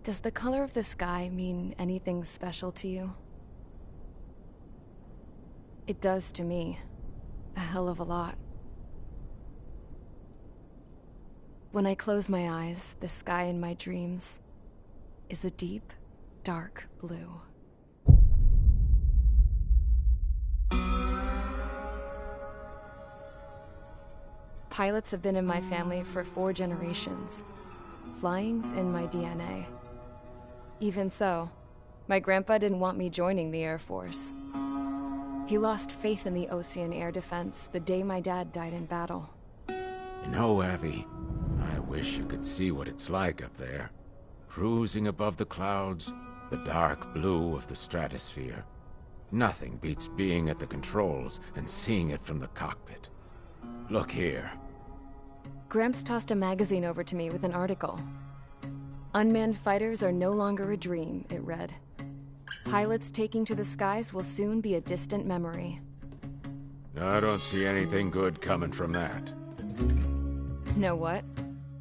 Does the color of the sky mean anything special to you? It does to me. A hell of a lot. When I close my eyes, the sky in my dreams is a deep, dark blue. Pilots have been in my family for 4 generations. Flying's in my DNA. Even so, my grandpa didn't want me joining the Air Force. He lost faith in the Osean air defense the day my dad died in battle. You know, Abby, I wish you could see what it's like up there. Cruising above the clouds, the dark blue of the stratosphere. Nothing beats being at the controls and seeing it from the cockpit. Look here. Gramps tossed a magazine over to me with an article. Unmanned fighters are no longer a dream, it read. Pilots taking to the skies will soon be a distant memory. I don't see anything good coming from that. Know what?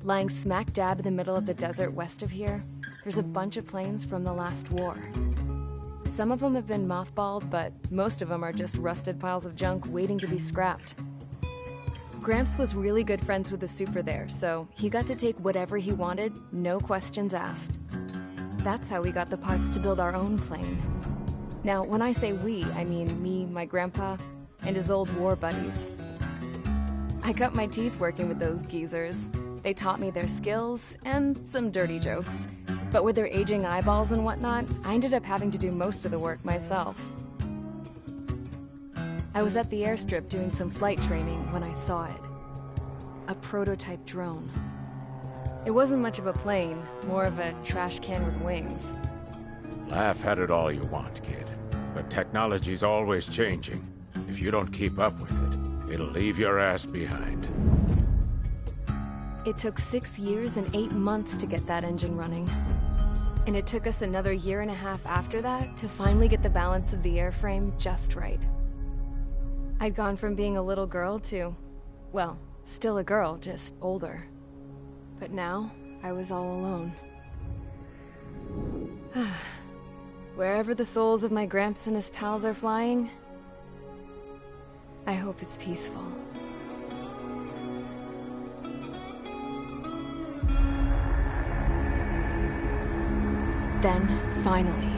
Lying smack dab in the middle of the desert west of here, there's a bunch of planes from the last war. Some of them have been mothballed, but most of them are just rusted piles of junk waiting to be scrapped. Gramps was really good friends with the super there, so he got to take whatever he wanted, no questions asked. That's how we got the parts to build our own plane. Now, when I say we, I mean me, my grandpa, and his old war buddies. I cut my teeth working with those geezers. They taught me their skills, and some dirty jokes. But with their aging eyeballs and whatnot, I ended up having to do most of the work myself. I was at the airstrip doing some flight training when I saw it. A prototype drone. It wasn't much of a plane, more of a trash can with wings. Laugh at it all you want, kid. But technology's always changing. If you don't keep up with it, it'll leave your ass behind. It took 6 years and 8 months to get that engine running. And it took us another 1.5 years after that to finally get the balance of the airframe just right. I'd gone from being a little girl to, well, still a girl, just older. But now, I was all alone. Wherever the souls of my Gramps and his pals are flying, I hope it's peaceful. Then, finally,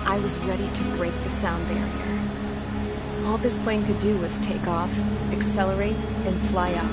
I was ready to break the sound barrier. All this plane could do was take off, accelerate, and fly up.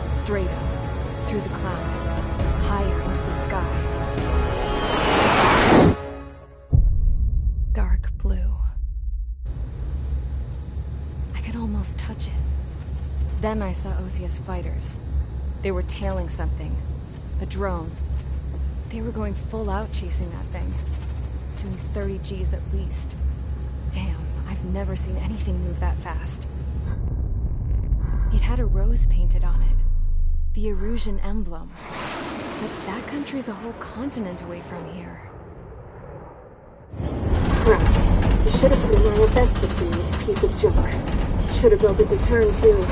Straight up, through the clouds, higher into the sky. Dark blue. I could almost touch it. Then I saw Osea's fighters. They were tailing something. A drone. They were going full out chasing that thing. Doing 30 Gs at least. Damn, I've never seen anything move that fast. It had a rose painted on it. The Erusian emblem. But that country's a whole continent away from here. Crap. You should have been my best with this piece of junk. Should have built a deterrent too.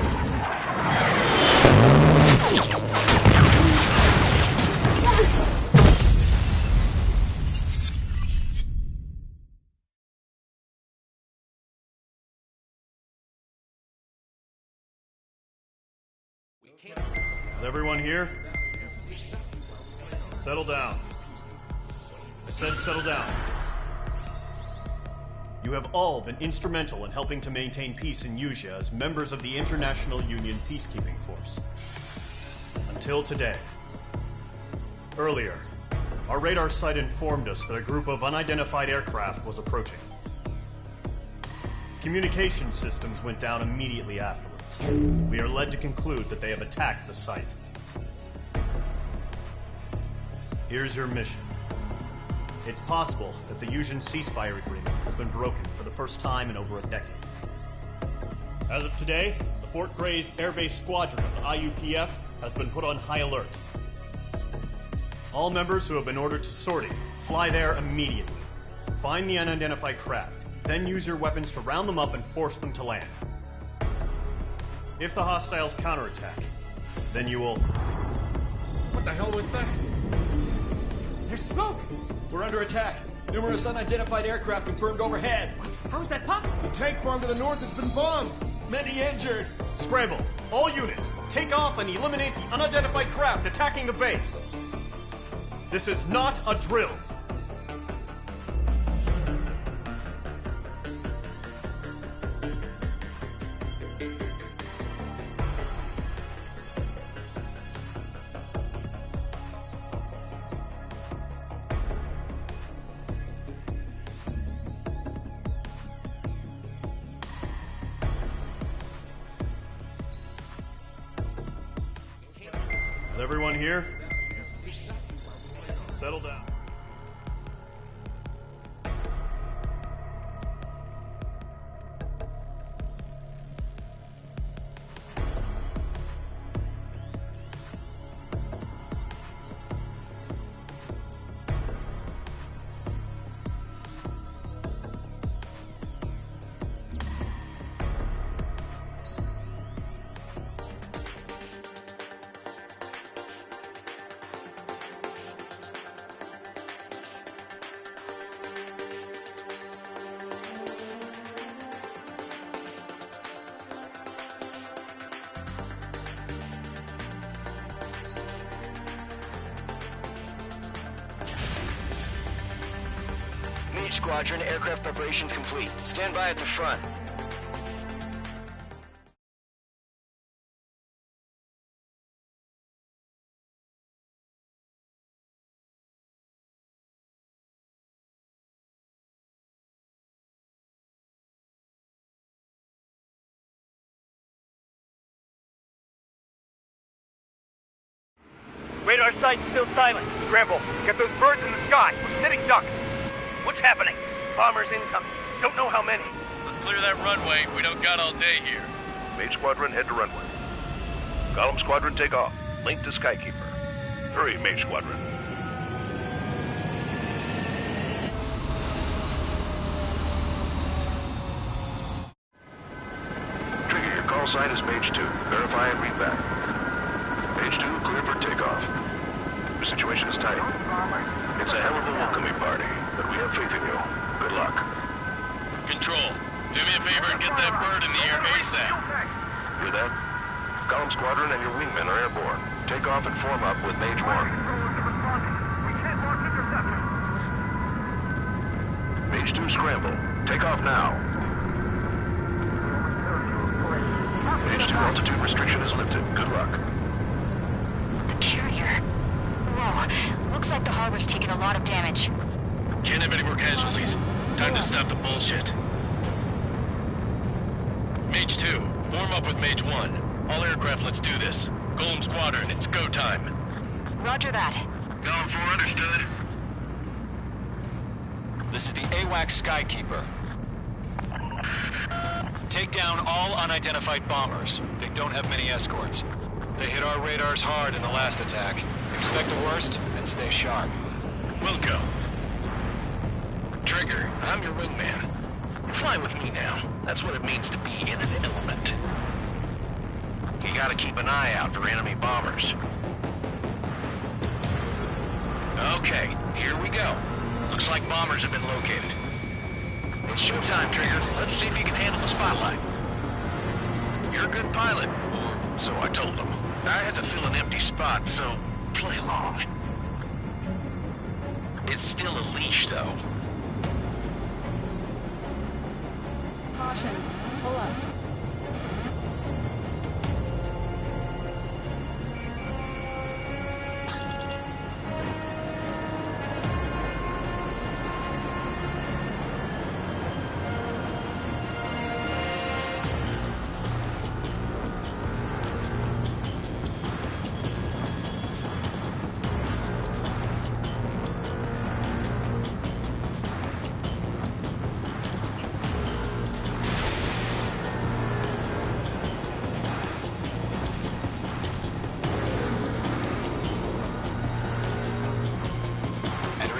Is everyone here? Settle down. I said settle down. You have all been instrumental in helping to maintain peace in Usea as members of the International Union Peacekeeping Force. Until today. Earlier, our radar site informed us that a group of unidentified aircraft was approaching. Communication systems went down immediately afterwards. We are led to conclude that they have attacked the site. Here's your mission. It's possible that the Usean ceasefire agreement has been broken for the first time in over a decade. As of today, the Fort Grays Air Base Squadron of the IUPF has been put on high alert. All members who have been ordered to sortie, fly there immediately. Find the unidentified craft, then use your weapons to round them up and force them to land. If the hostiles counterattack, then you will... What the hell was that? There's smoke! We're under attack. Numerous unidentified aircraft confirmed overhead. What? How is that possible? The tank farm to the north has been bombed! Many injured! Scramble! All units, take off and eliminate the unidentified craft attacking the base! This is not a drill! Is everyone here? Settle down. Mage Squadron, aircraft preparations complete. Stand by at the front. Radar site's still silent. Scramble. Get those birds in the sky. We're sitting ducks. What's happening? Bombers incoming. Don't know how many. Let's clear that runway. We don't got all day here. Mage Squadron, head to runway. Golem Squadron, take off. Link to Skykeeper. Hurry, Mage Squadron. Trigger, your call sign is Mage 2. Verify and read back. Mage 2, clear for takeoff. The situation is tight. It's a hell of a welcoming party, but we have faith in you. Good luck. Control, do me a favor and get that bird in the air ASAP. Hear that? Golem Squadron and your wingmen are airborne. Take off and form up with Mage 1. Mage 2, scramble. Take off now. Mage 2, altitude restriction is lifted. Good luck. The carrier. Whoa. Looks like the harbor's taken a lot of damage. Can't have any more casualties. Time to stop the bullshit. Mage 2, form up with Mage 1. All aircraft, let's do this. Golem Squadron, it's go time. Roger that. Golem 4, understood. This is the AWAC Skykeeper. Take down all unidentified bombers. They don't have many escorts. They hit our radars hard in the last attack. Expect the worst, and stay sharp. We'll go. Trigger, I'm your wingman. You're flying with me now. That's what it means to be in an element. You gotta keep an eye out for enemy bombers. Okay, here we go. Looks like bombers have been located. It's showtime, Trigger. Let's see if you can handle the spotlight. You're a good pilot, or so I told them. I had to fill an empty spot, so play along. It's still a leash, though. Caution. Pull up.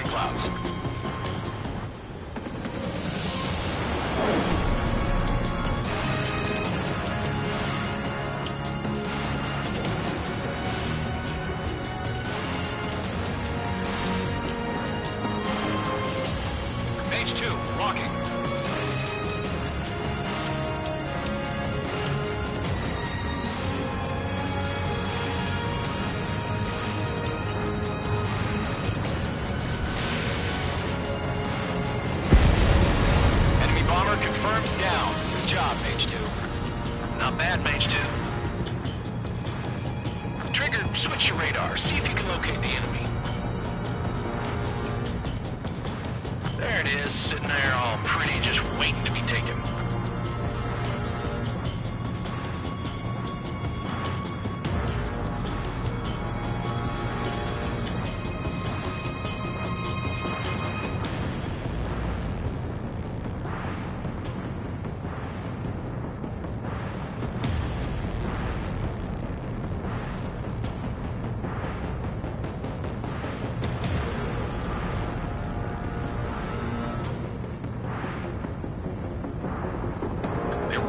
Clouds. Mage 2, locking. Confirmed down. Good job, Mage 2. Not bad, Mage 2. Trigger, switch your radar. See if you can locate the enemy. There it is, sitting there all pretty, just waiting to be taken.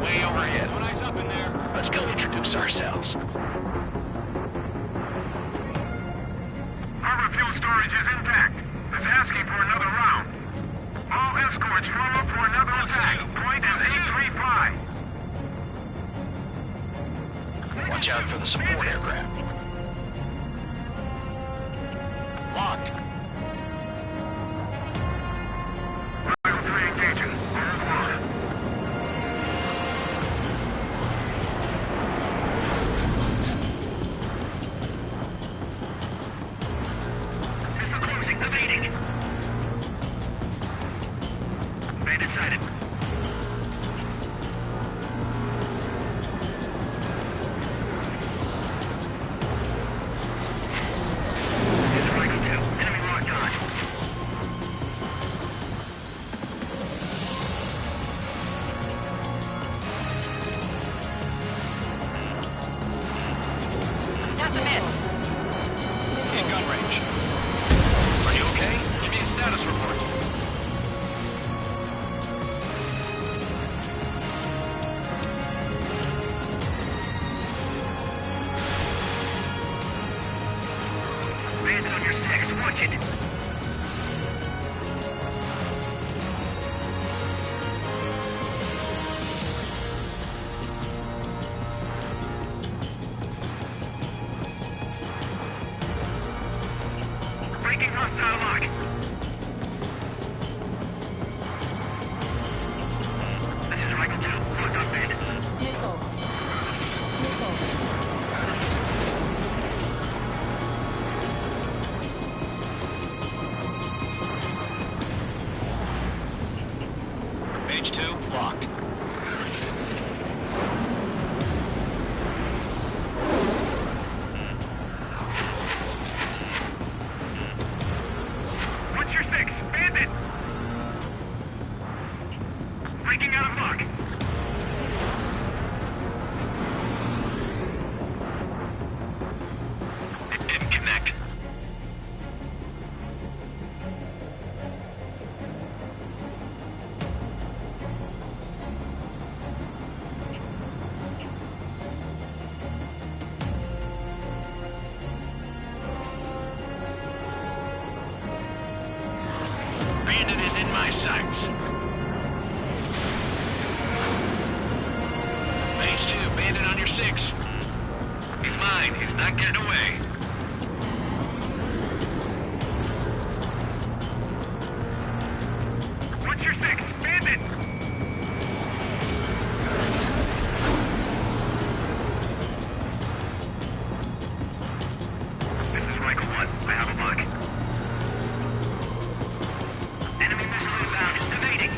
Way overhead. One eyes up in there. Let's go introduce ourselves. Harbor fuel storage is intact. It's asking for another round. All escorts form up for another attack. Point is 835. Watch out for the support aircraft. Locked. Rifle 3 engaging. That's a miss. In gun range. Are you okay? Give me a status report. Man's on your 6. Watch it. my sights. Phase 2, bandit on your 6. He's mine. He's not getting away. What's your 6? Bandit! This is Michael 1. I have a bug. Enemy missile inbound. Evading.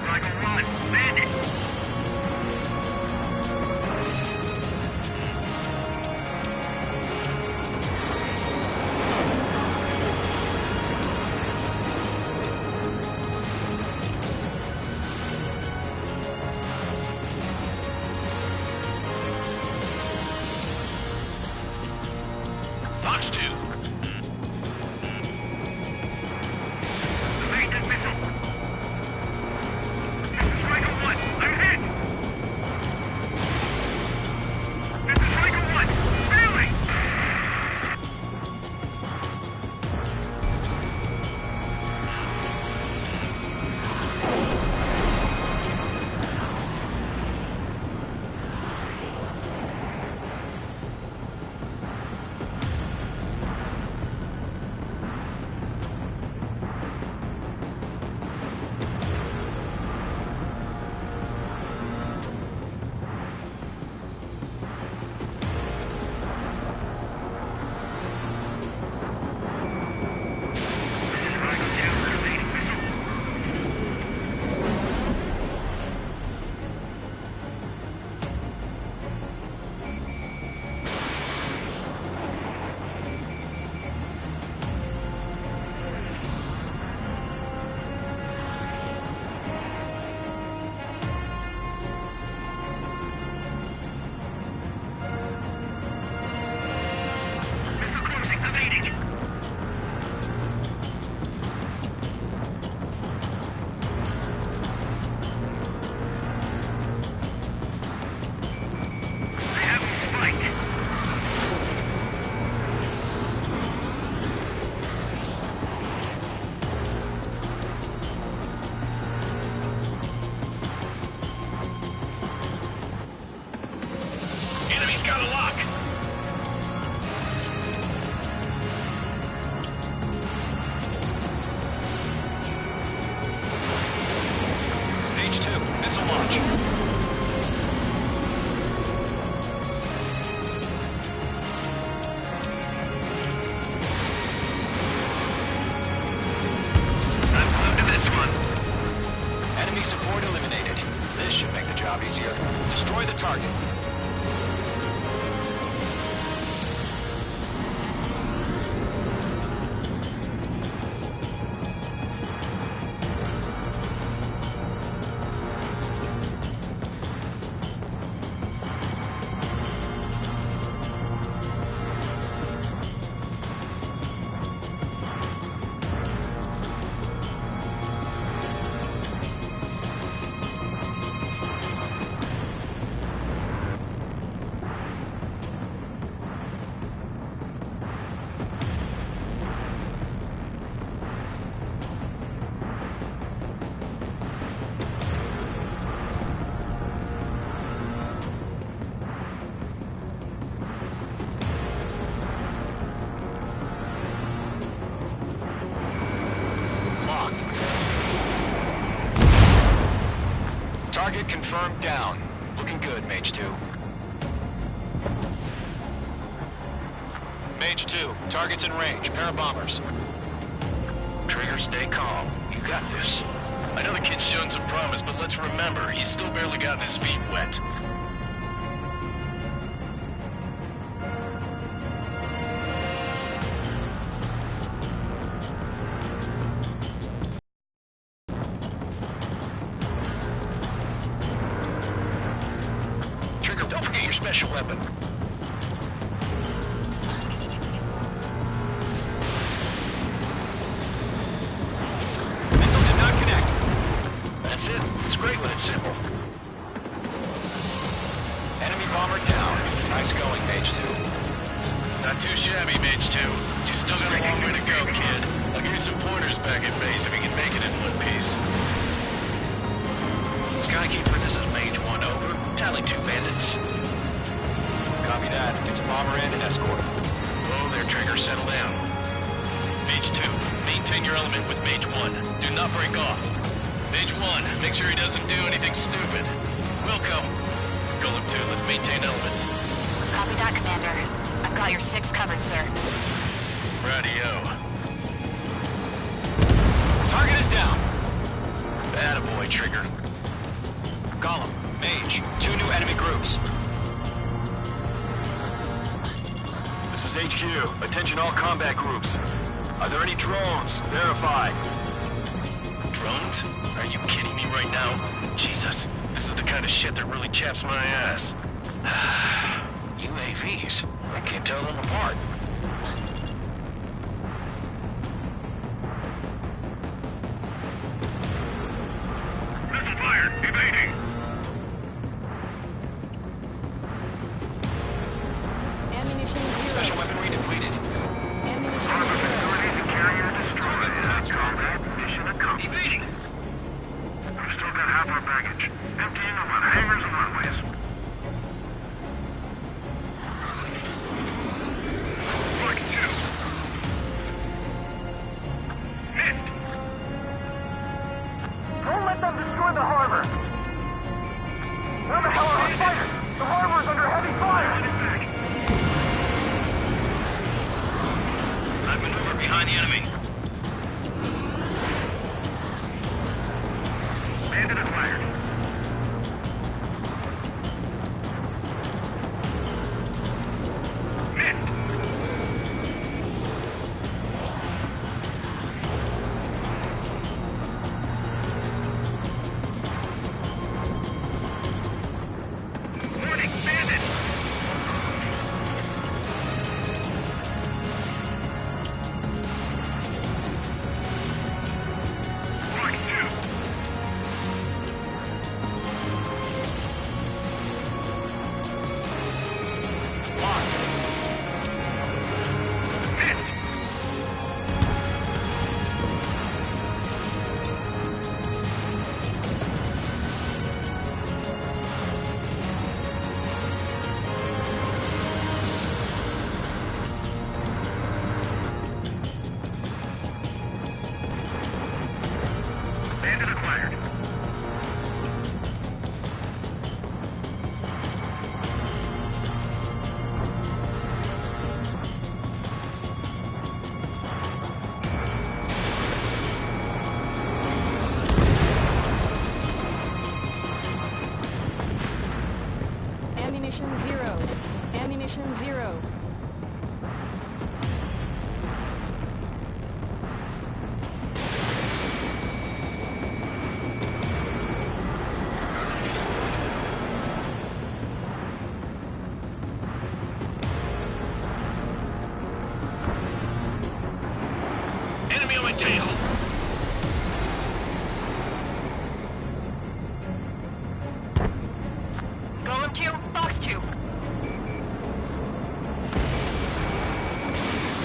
Michael 1. Bandit! Fox 2. Evade that missile. This is Michael 1. I'm hit. This is Michael 1. Failing. Missile closing. Evading. I have him spiked. Enemy's got a lock. Page 2, missile launch. I'm glued to this one. Enemy support eliminated. This should make the job easier. Destroy the target. Locked. Target confirmed down. Looking good, Mage 2. Mage 2, target's in range. Parabombers. Trigger, stay calm. You got this. I know the kid's shown some promise, but let's remember, he's still barely gotten his feet wet. Trigger, don't forget your special weapon. Missile did not connect. That's it. It's great when it's simple. Enemy bomber down. Nice going, Mage 2. Not too shabby, Mage 2. You still got a long way to go, kid. I'll give you some pointers back at base if you can make it in one piece. Skykeeper, this is Mage 1 over. Tally 2 bandits. Copy that. Get a bomber in and escort him. Oh, there, Trigger. Settle down. Mage 2, maintain your element with Mage 1. Do not break off. Mage 1, make sure he doesn't do anything stupid. Welcome. Golem 2, let's maintain element. Copy that, Commander. I've got your 6 covered, sir. Radio. Target is down. Attaboy, Trigger. Golem, Mage, 2 new enemy groups. This is HQ. Attention all combat groups. Are there any drones? Verify. Drones? Are you kidding me right now? Jesus, this is the kind of shit that really chaps my ass. UAVs? I can't tell them apart. Missile fired. Evading. Special weaponry depleted. Harbor facilities and carrier destroyed. Target is not strong. Mission accomplished. Evading! We've still got half our baggage. Emptying them on hangars and runways. Mark 2. Missed. Don't let them destroy the harbor. Where the hell are our fighters? The harbor's under heavy fire. I've maneuvered behind the enemy. Bandit acquired. Missed. Warning, bandit! Mark 2. Locked. Missed. Bandit acquired. Ammunition 0. Ammunition 0. Enemy on my tail! Golem 2, Fox 2.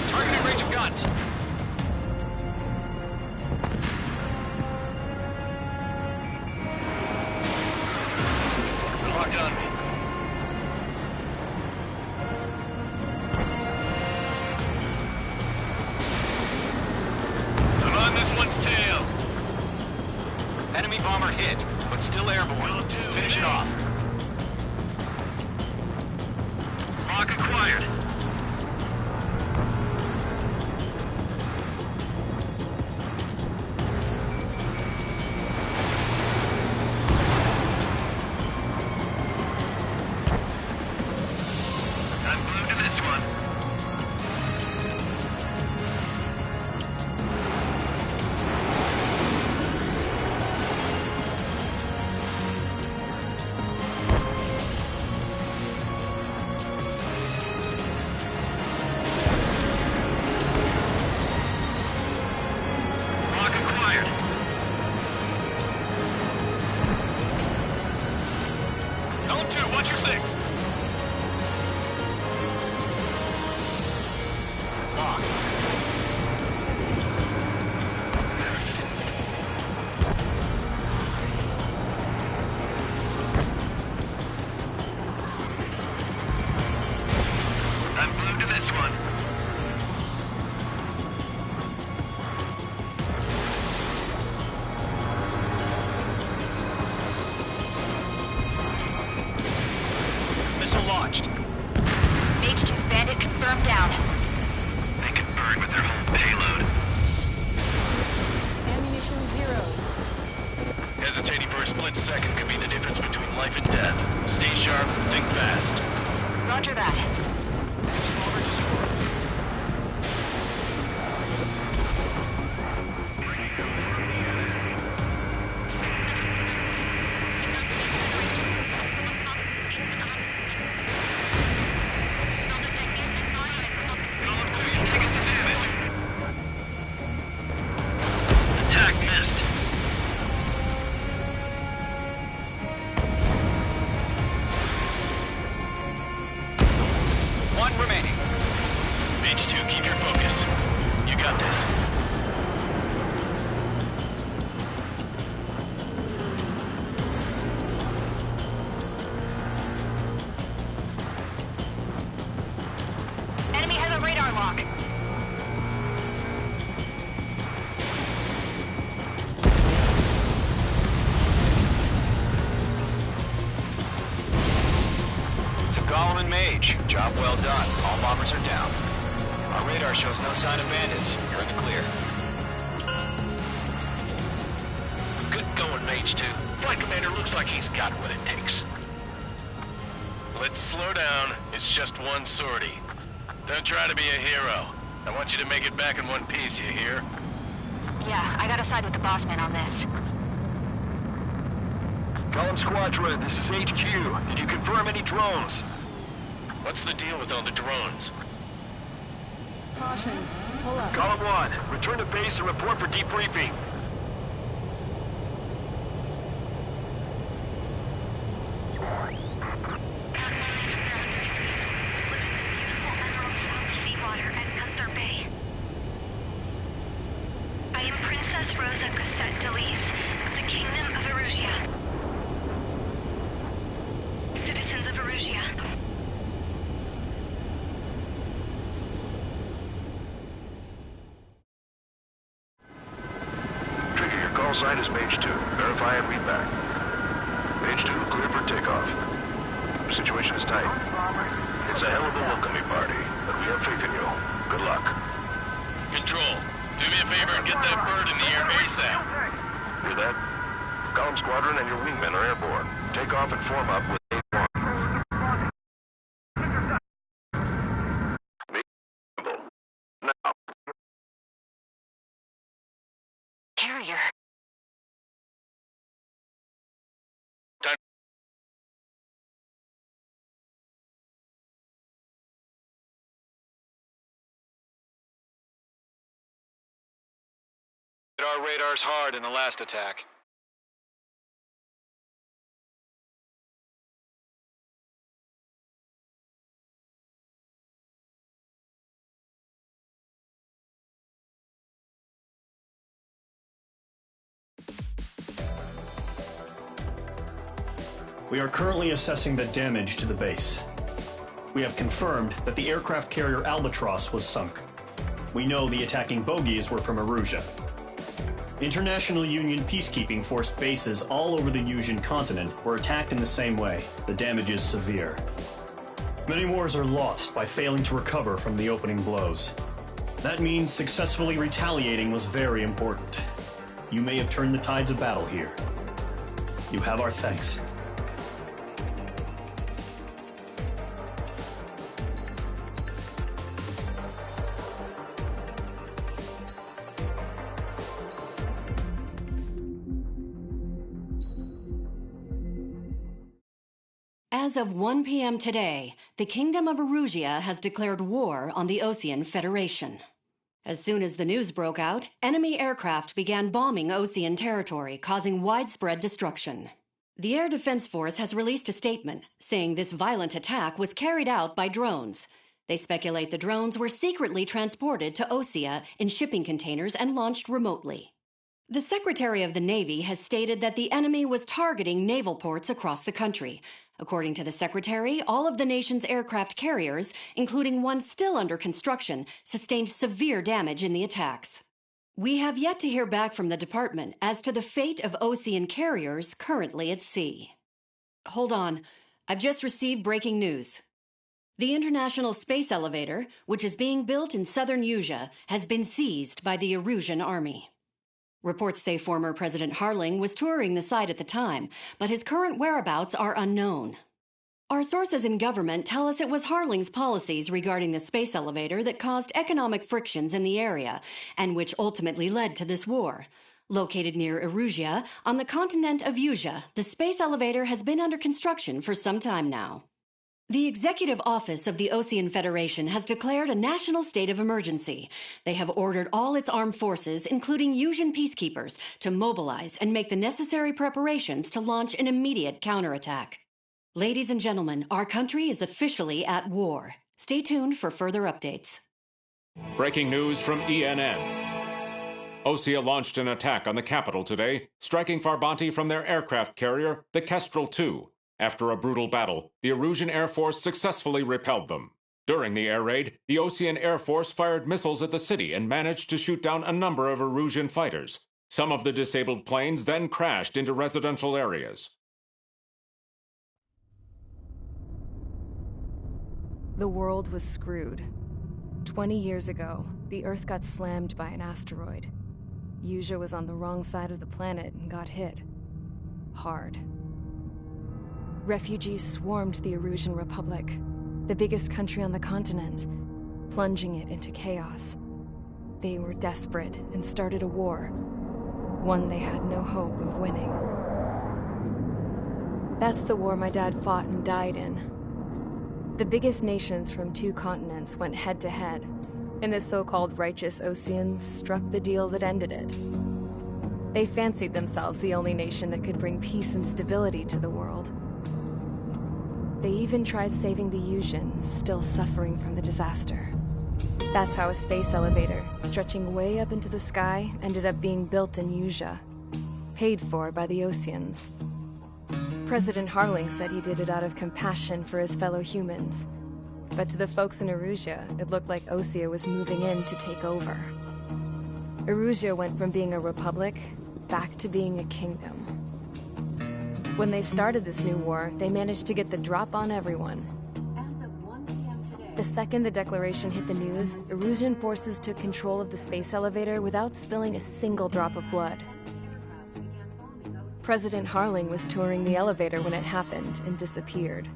Targeting range of guns. They're locked on me. I'm on this one's tail. Enemy bomber hit, but still airborne. Finish it off. Lock acquired. I'm glued to this one. this one. Missile launched. Mage 2's bandit confirmed down. They can burn with their whole payload. Ammunition 0. Hesitating for a split second could be the difference between life and death. Stay sharp, think fast. Roger that. Bomber destroyed. Attack missed. One remaining. Mage 2, keep your focus. You got this. Enemy has a radar lock. To Gollum and Mage, job well done. All bombers are down. Our radar shows no sign of bandits. You're in the clear. Good going, Mage 2. Flight Commander looks like he's got what it takes. Let's slow down. It's just one sortie. Don't try to be a hero. I want you to make it back in one piece, you hear? Yeah, I gotta side with the boss man on this. Column Squadron, this is HQ. Did you confirm any drones? What's the deal with all the drones? Caution. Pull up. Column 1, return to base and report for debriefing. I am Princess Rosa Cassette Delise of the Kingdom of Erusia. Citizens of Erusia. Trigger, your call sign is Mage 2. Verify and read back. Mage 2, clear for takeoff. Situation is tight. It's a hell of a welcoming party, but we have faith in you. Good luck. Control, do me a favor and get that bird in the air ASAP. Hear that? Column Squadron and your wingmen are airborne. Take off and form up with A1. Now. Carrier. Hit our radars hard in the last attack. We are currently assessing the damage to the base. We have confirmed that the aircraft carrier Albatross was sunk. We know the attacking bogies were from Erusia. International Union peacekeeping force bases all over the Yusian continent were attacked in the same way. The damage is severe. Many wars are lost by failing to recover from the opening blows. That means successfully retaliating was very important. You may have turned the tides of battle here. You have our thanks. As of 1 p.m. today, the Kingdom of Erusia has declared war on the Osean Federation. As soon as the news broke out, enemy aircraft began bombing Osean territory, causing widespread destruction. The Air Defense Force has released a statement saying this violent attack was carried out by drones. They speculate the drones were secretly transported to Osea in shipping containers and launched remotely. The Secretary of the Navy has stated that the enemy was targeting naval ports across the country. According to the Secretary, all of the nation's aircraft carriers, including one still under construction, sustained severe damage in the attacks. We have yet to hear back from the department as to the fate of Osean carriers currently at sea. Hold on. I've just received breaking news. The International Space Elevator, which is being built in southern Usea, has been seized by the Erusian Army. Reports say former President Harling was touring the site at the time, but his current whereabouts are unknown. Our sources in government tell us it was Harling's policies regarding the space elevator that caused economic frictions in the area, and which ultimately led to this war. Located near Erusea, on the continent of Usea, the space elevator has been under construction for some time now. The Executive Office of the Osean Federation has declared a national state of emergency. They have ordered all its armed forces, including Usian peacekeepers, to mobilize and make the necessary preparations to launch an immediate counterattack. Ladies and gentlemen, our country is officially at war. Stay tuned for further updates. Breaking news from ENN. Osea launched an attack on the capital today, striking Farbanti from their aircraft carrier, the Kestrel II. After a brutal battle, the Erusian Air Force successfully repelled them. During the air raid, the Osean Air Force fired missiles at the city and managed to shoot down a number of Erusian fighters. Some of the disabled planes then crashed into residential areas. The world was screwed. 20 years ago, the Earth got slammed by an asteroid. Usea was on the wrong side of the planet and got hit. Hard. Refugees swarmed the Erusian Republic, the biggest country on the continent, plunging it into chaos. They were desperate and started a war, one they had no hope of winning. That's the war my dad fought and died in. The biggest nations from 2 continents went head-to-head, and the so-called righteous Oseans struck the deal that ended it. They fancied themselves the only nation that could bring peace and stability to the world. They even tried saving the Usians, still suffering from the disaster. That's how a space elevator, stretching way up into the sky, ended up being built in Usea, paid for by the Oseans. President Harling said he did it out of compassion for his fellow humans. But to the folks in Erusea, it looked like Osea was moving in to take over. Erusea went from being a republic back to being a kingdom. When they started this new war, they managed to get the drop on everyone. The second the declaration hit the news, Erusian forces took control of the space elevator without spilling a single drop of blood. President Harling was touring the elevator when it happened and disappeared.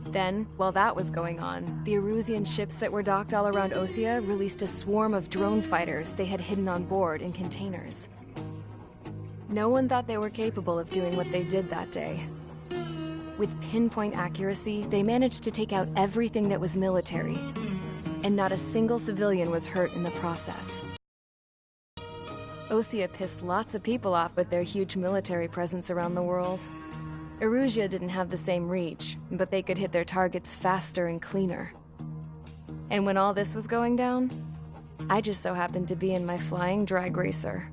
Then, while that was going on, the Erusian ships that were docked all around Osea released a swarm of drone fighters they had hidden on board in containers. No one thought they were capable of doing what they did that day. With pinpoint accuracy, they managed to take out everything that was military, and not a single civilian was hurt in the process. Osea pissed lots of people off with their huge military presence around the world. Erusea didn't have the same reach, but they could hit their targets faster and cleaner. And when all this was going down, I just so happened to be in my flying drag racer.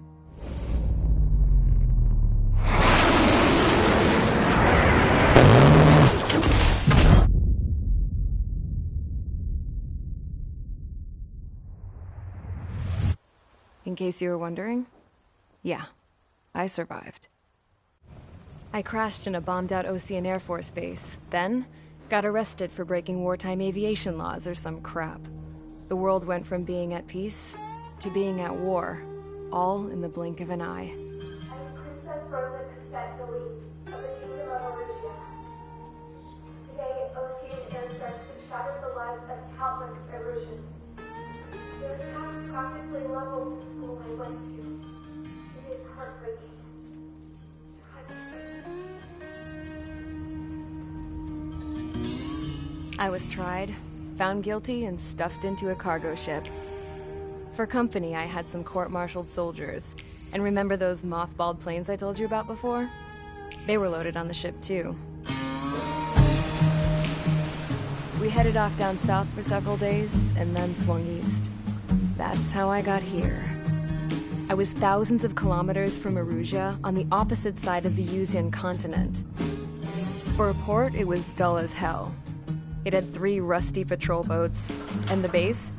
In case you were wondering, yeah, I survived. I crashed in a bombed-out Osean Air Force base, then got arrested for breaking wartime aviation laws or some crap. The world went from being at peace to being at war, all in the blink of an eye. I am Princess Rosa Cassette-Delise of the Kingdom of Erusea. Today, Osean airstrikes have shattered the lives of countless Erusians. Their attacks practically leveled the school I went to. It is heartbreaking. I was tried, found guilty, and stuffed into a cargo ship. For company, I had some court-martialed soldiers. And remember those mothballed planes I told you about before? They were loaded on the ship, too. We headed off down south for several days, and then swung east. That's how I got here. I was thousands of kilometers from Erusea on the opposite side of the Yuzian continent. For a port, it was dull as hell. It had 3 rusty patrol boats, and the base?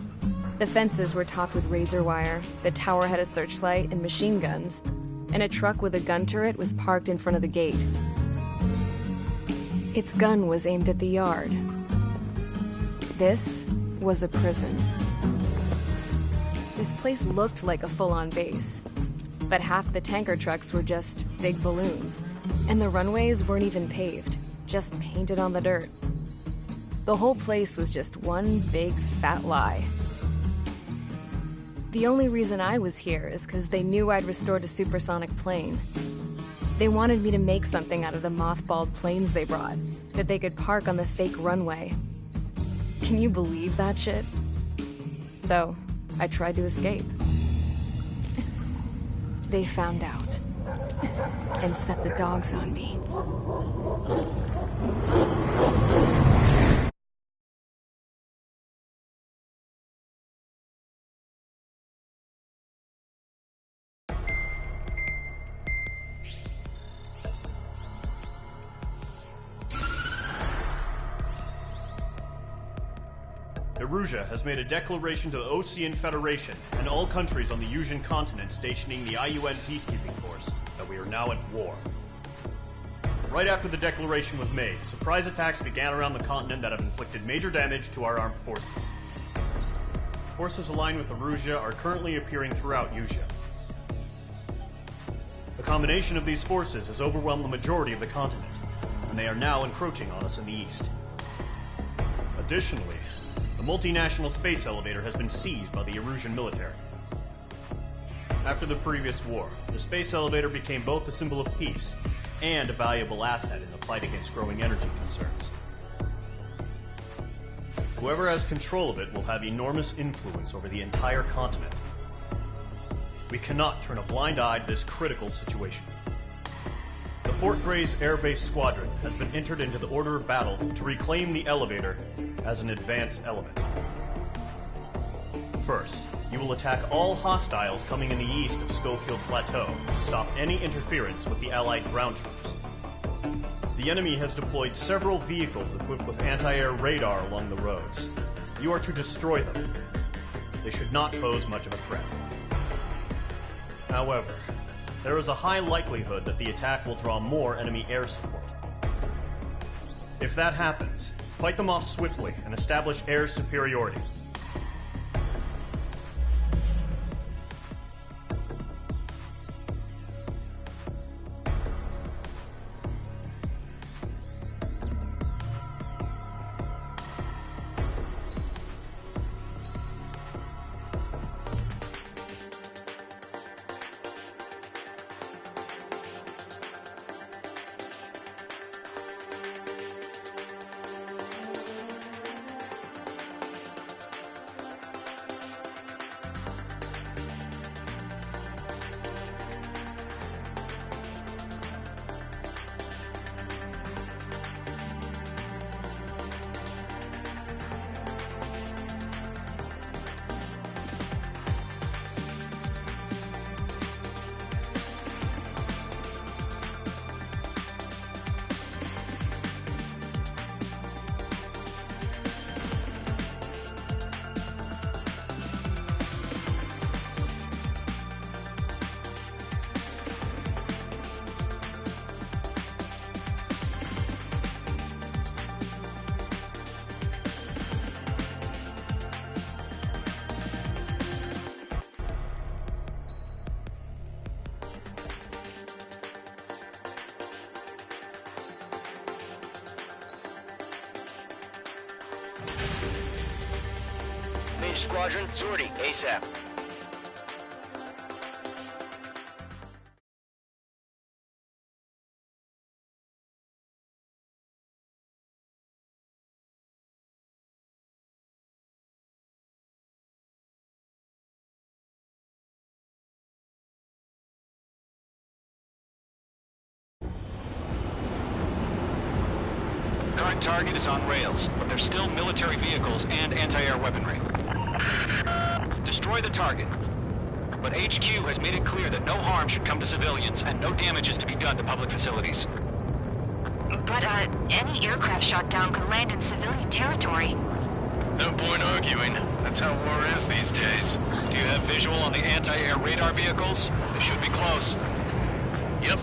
The fences were topped with razor wire, the tower had a searchlight and machine guns, and a truck with a gun turret was parked in front of the gate. Its gun was aimed at the yard. This was a prison. This place looked like a full-on base, but half the tanker trucks were just big balloons, and the runways weren't even paved, just painted on the dirt. The whole place was just one big fat lie. The only reason I was here is because they knew I'd restored a supersonic plane. They wanted me to make something out of the mothballed planes they brought, that they could park on the fake runway. Can you believe that shit? So, I tried to escape. They found out, and set the dogs on me. Erusea has made a declaration to the Osean Federation and all countries on the Yuzian continent stationing the IUN peacekeeping force that we are now at war. Right after the declaration was made, surprise attacks began around the continent that have inflicted major damage to our armed forces. Forces aligned with Erusea are currently appearing throughout Yuuzia. The combination of these forces has overwhelmed the majority of the continent, and they are now encroaching on us in the east. Additionally, the multinational space elevator has been seized by the Erusian military. After the previous war, the space elevator became both a symbol of peace and a valuable asset in the fight against growing energy concerns. Whoever has control of it will have enormous influence over the entire continent. We cannot turn a blind eye to this critical situation. The Fort Grays Air Base Squadron has been entered into the order of battle to reclaim the elevator as an advance element. First, you will attack all hostiles coming in the east of Schofield Plateau to stop any interference with the Allied ground troops. The enemy has deployed several vehicles equipped with anti-air radar along the roads. You are to destroy them. They should not pose much of a threat. However, there is a high likelihood that the attack will draw more enemy air support. If that happens, fight them off swiftly and establish air superiority. Mage Squadron, Zordy, ASAP. Current target is on rails, but there's still military vehicles and anti-air weaponry. Destroy the target. but HQ has made it clear that no harm should come to civilians and no damage is to be done to public facilities. But, any aircraft shot down could land in civilian territory. No point arguing. That's how war is these days. Do you have visual on the anti-air radar vehicles? They should be close. Yep.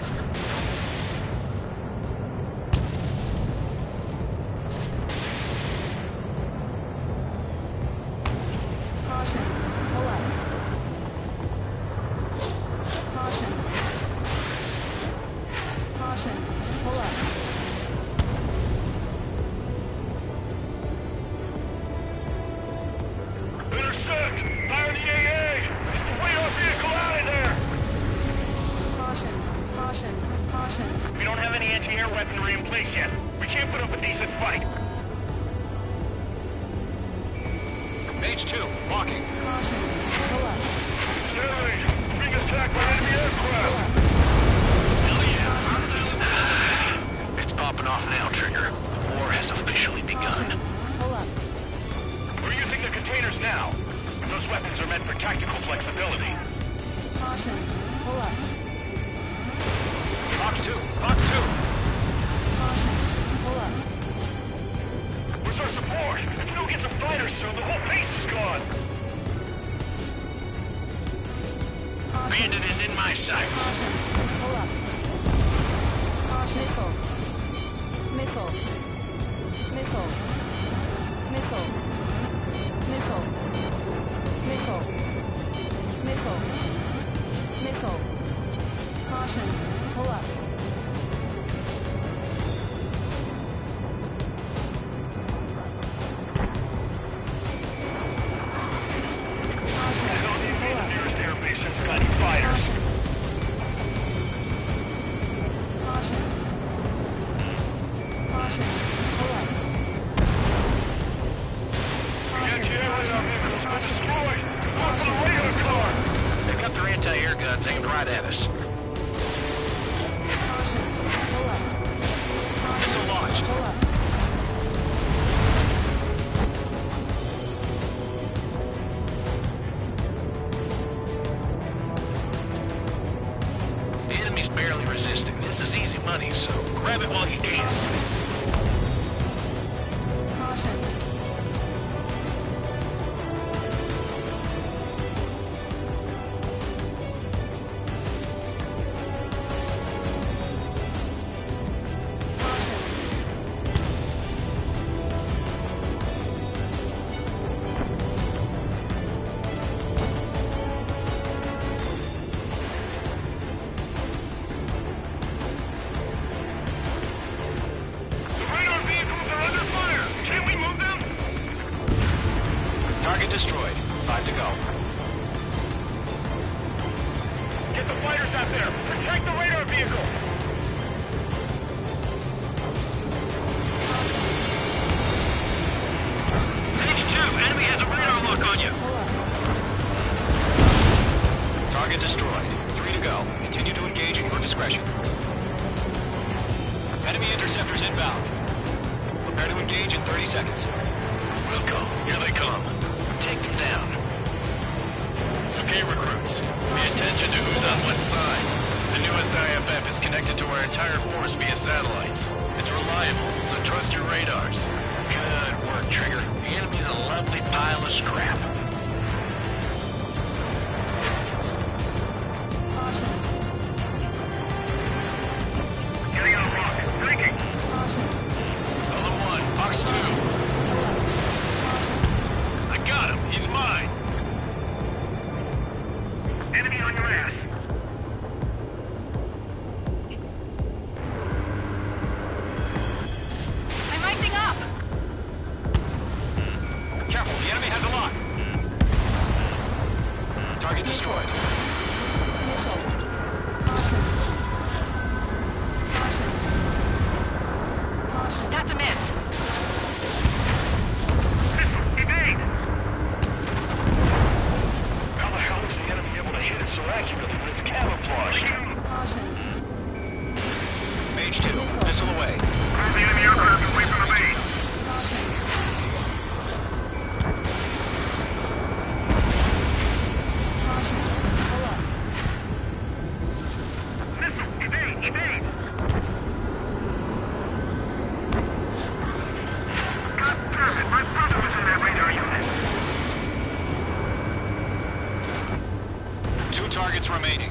2 targets remaining.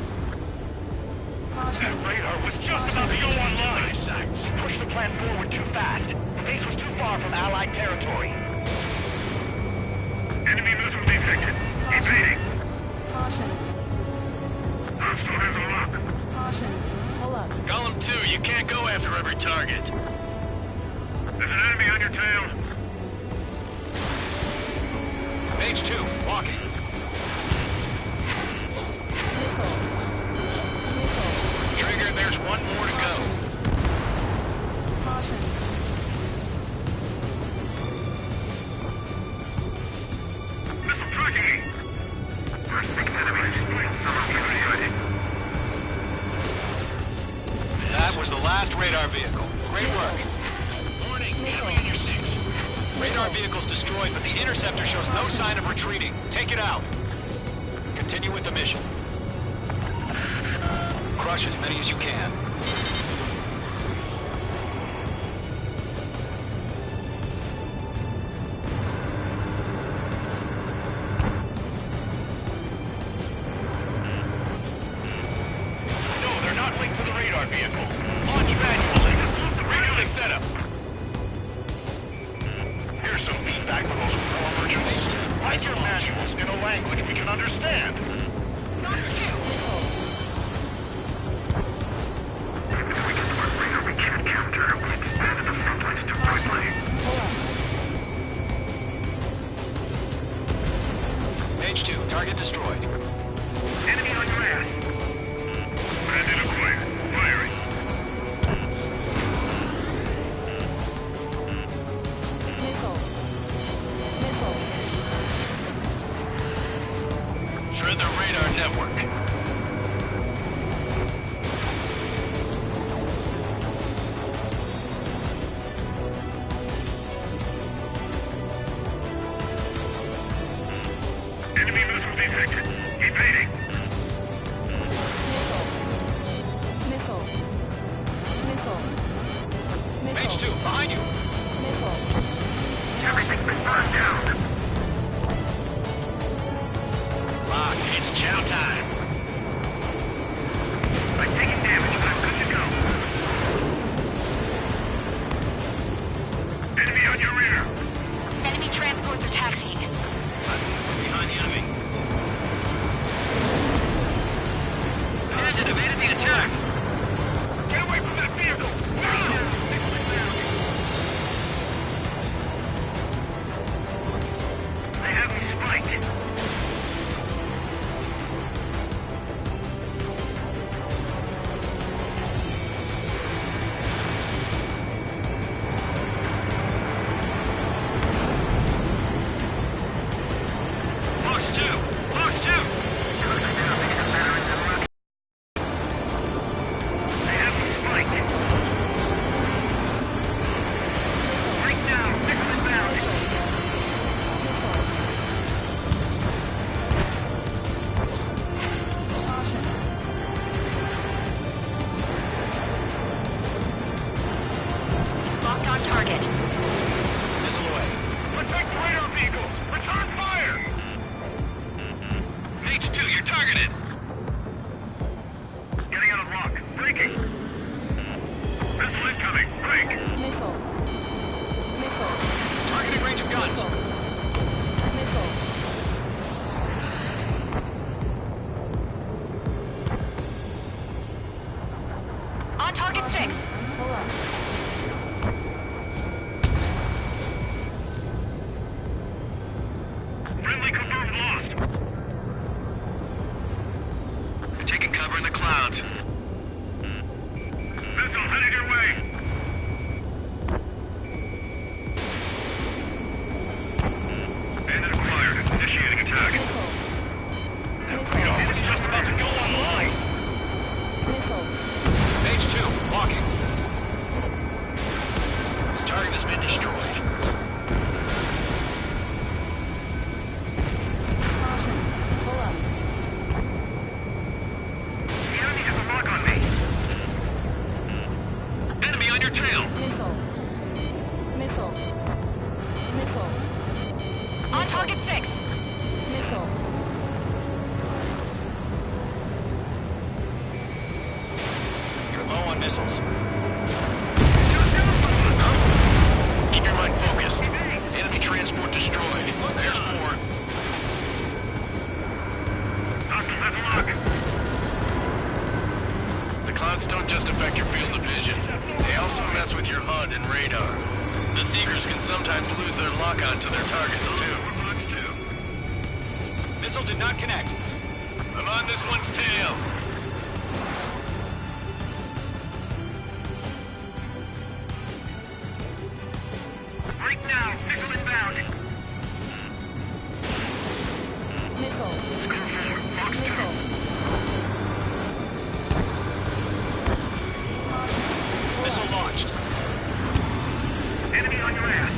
That radar was just about to go online. Push the plan forward too fast. The base was too far from Allied territory. Enemy missile detected. Evading. Caution. Hostile has a lock. Caution. Pull up. Golem 2, you can't go after every target. There's an enemy on your tail. Mage 2, walking. Trigger, there's 1 more to go. Caution. Missile tracking me. First big enemy explain some of your unit. That was the last radar vehicle. Great work. Warning, enemy in your 6. Radar vehicle's destroyed, but the interceptor shows no sign of retreating. Take it out. Continue with the mission. Crush as many as you can. No, they're not linked to the radar vehicle. Launch manually. Refueling setup. Here's some feedback from those pro-emergent. Write your manuals in a language we can understand. We can't counter. We expanded the front lines too quickly. Mage 2, target destroyed. Enemy on your ass. Bandit acquired. Firing. Missile. Missile. Shred the radar network. Enemy missile detected. Evading. Missile. Missile. Mage 2, behind you. Missile. Everything's been burned down. Rock, it's chow time. I'm taking damage, but I'm good to go. Enemy on your rear. Enemy transports are taxiing. Behind the enemy. Bandit evaded the attack. Get away from that vehicle. Now! They have me spiked. Fox 2! Fox 2! They have me spiked. Right now, Nicholas bound. Locked on target. Missile away. Protect radar vehicle. Return fire. Mage 2, you're targeted. Getting out of lock. Braking. Missile incoming. Break. Missile. Missile. Targeting range of guns. Missile. On target 6. Pull up. Friendly confirmed lost. missiles. Keep your mind focused. Enemy transport destroyed. There's more. The clouds don't just affect your field of vision. They also mess with your HUD and radar. The Seekers can sometimes lose their lock-on to their targets, too. Missile did not connect. I'm on this one's tail. Break now. Missile inbound. Missile. Missile. Missile launched. Enemy on your ass.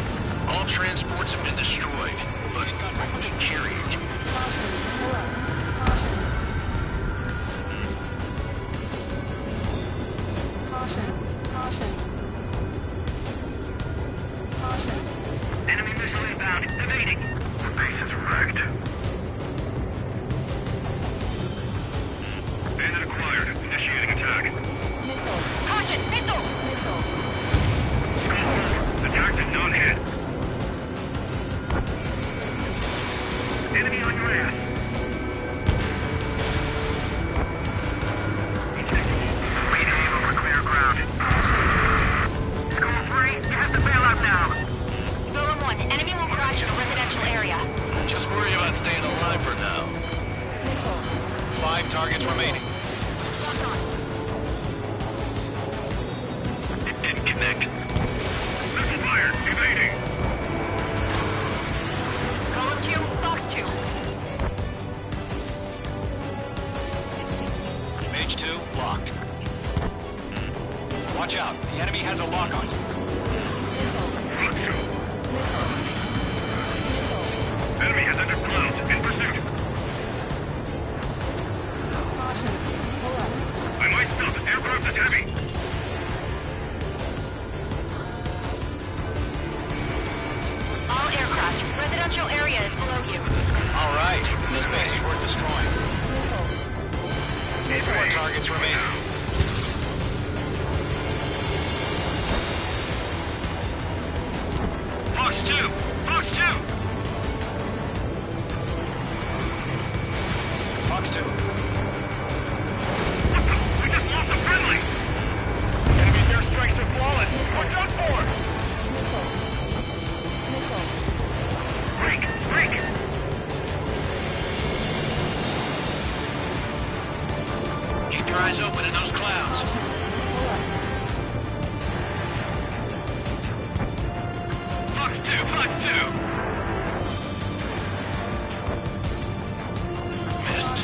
All transports have been destroyed, but the carrier... Enemy missile inbound. Evading. The base is wrecked. Bandit acquired. Initiating attack. Caution! Missile! Attack did not hit. Enemy on your ass. Rename over clear ground. School 3, you have to bail out now. Golem 1, enemy will crash in a residential area. Just worry about staying alive for now. 5 targets remaining. It didn't connect. Missile fired. Evading. Golem 2, Fox 2. Mage 2, locked. Watch out. The enemy has a lock on you. Enemy has entered clouds. In pursuit. I might stop. Aircraft is heavy. All aircraft. Residential area is below you. All right. This base is worth destroying. 4 targets remaining. Fox 2! Fox 2! Fox 2. We just lost a friendly! Enemy's airstrikes are flawless! We're done for! Break! Break! Keep your eyes open in those clouds. Fox 2! Fox 2! Missed.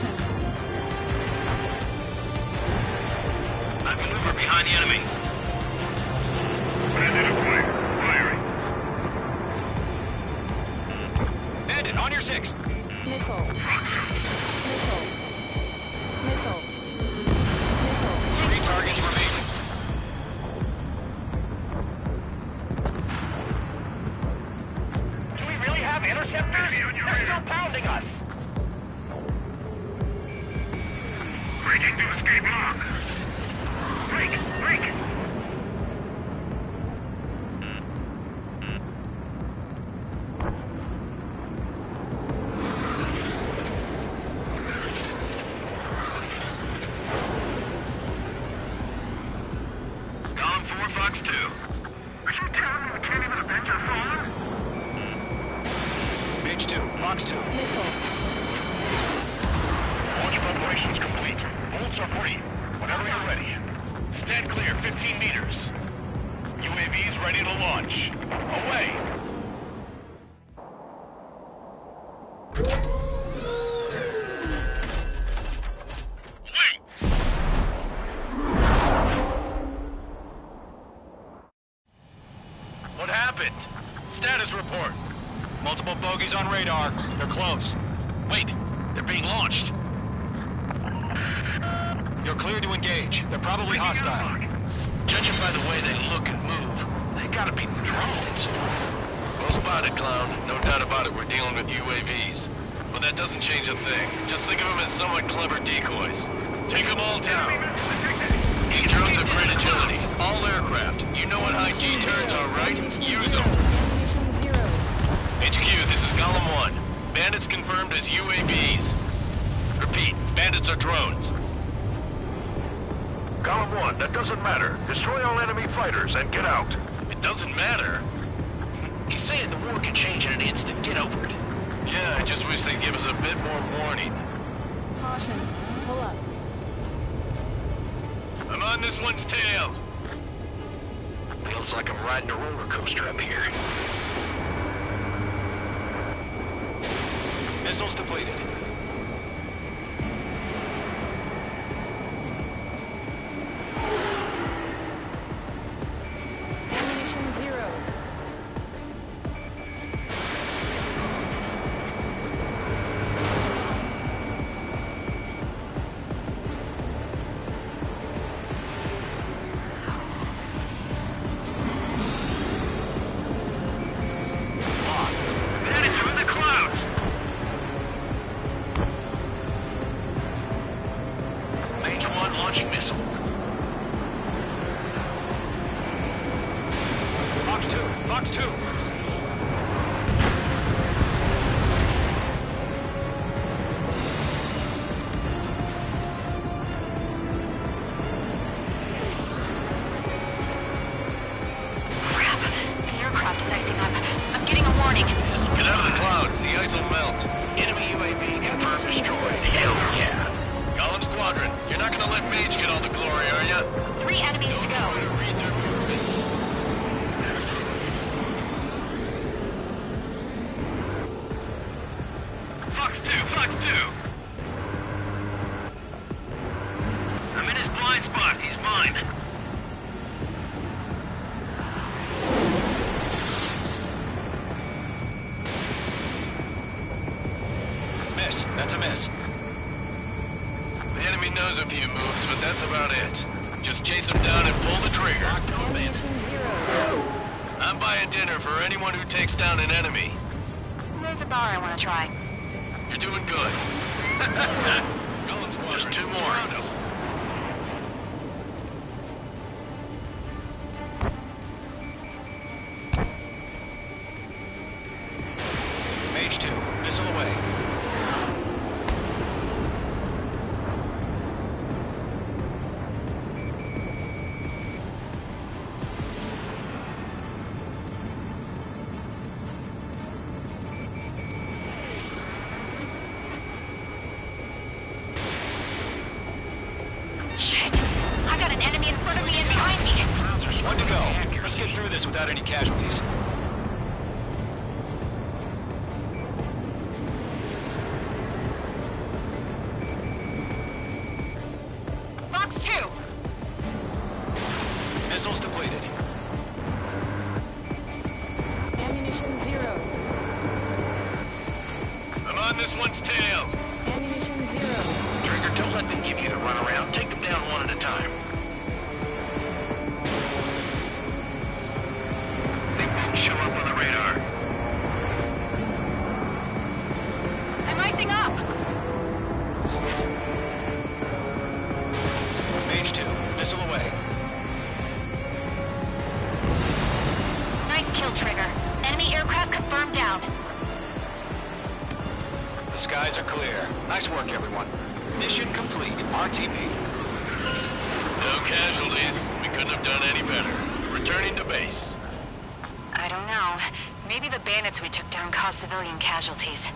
I maneuver behind the enemy. Bandit away. Firing. Bandit, on your 6. Missile. Missile. 3 targets remaining. Do we really have interceptors? They're still pounding us! Breaking to escape lock! Break! Break! Column 4, Fox 2. Are you telling me we can't even avenge our fallen? Mage 2, Fox 2. Launch preparations complete. Bolts are free. Whenever you're ready. Stand clear 15 meters. UAVs ready to launch. Away! What happened? Status report. Multiple bogeys on radar. They're close. Wait, they're being launched. You're clear to engage. They're probably hostile. Judging by the way they look and move, they gotta be drones. Well spotted, Clown. No doubt about it, we're dealing with UAVs. But that doesn't change a thing. Just think of them as somewhat clever decoys. Take them all down. These drones have great agility. All aircraft. You know what high G turns are, right? Use them. HQ, this is Golem 1. Bandits confirmed as UAVs. Repeat, bandits are drones. Golem 1, that doesn't matter. Destroy all enemy fighters and get out. It doesn't matter? He's saying the war could change in an instant. Get over it. Yeah, I just wish they'd give us a bit more warning. Caution. Pull up. I'm on this one's tail. Feels like I'm riding a roller coaster up here. Missiles depleted. Ammunition 0. Bandits are in the clouds. Mage 1 launching missile. Fox 2. Fox 2. Crap. The aircraft is icing up. I'm getting a warning. Get out of the clouds. The ice will melt. Enemy UAV confirmed destroyed. Hell yeah. Golem Squadron, you're not gonna let Mage get all the glory, are ya? 3 enemies to go. Try to read their movements. Fox 2, Fox 2. I'm in his blind spot. He's mine. Miss. That's a miss. The enemy knows a few moves, but that's about it. Just chase them down and pull the trigger. Ammunition 0. I'm buying dinner for anyone who takes down an enemy. There's a bar I want to try. You're doing good. Golem Squadron, Just 2 more. surround 'em. Mage 2. Missile away. Shit. I got an enemy in front of me and behind me. One to go. Let's get through this without any casualties. Fox 2. Missiles depleted. Ammunition 0. I'm on this one's tail. Ammunition 0. Trigger, don't let them give you the runaround. Take them down one at a time. They won't show up on the radar. I'm icing up. Mage 2. Missile away. Nice kill, Trigger. Enemy aircraft confirmed down. The skies are clear. Nice work, everyone. Mission complete. RTB. No casualties. We couldn't have done any better. Returning to base. I don't know. Maybe the bandits we took down caused civilian casualties.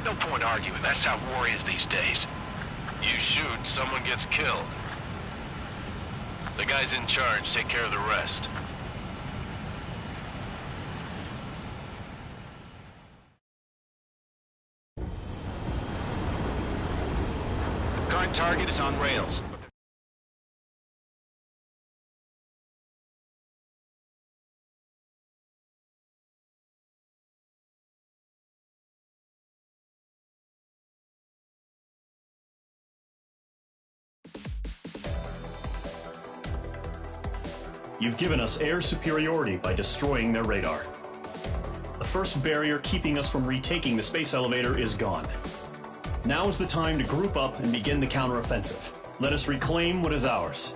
No point arguing. That's how war is these days. You shoot, someone gets killed. The guys in charge take care of the rest. Current target is on rails. You've given us air superiority by destroying their radar. The first barrier keeping us from retaking the space elevator is gone. Now is the time to group up and begin the counteroffensive. Let us reclaim what is ours.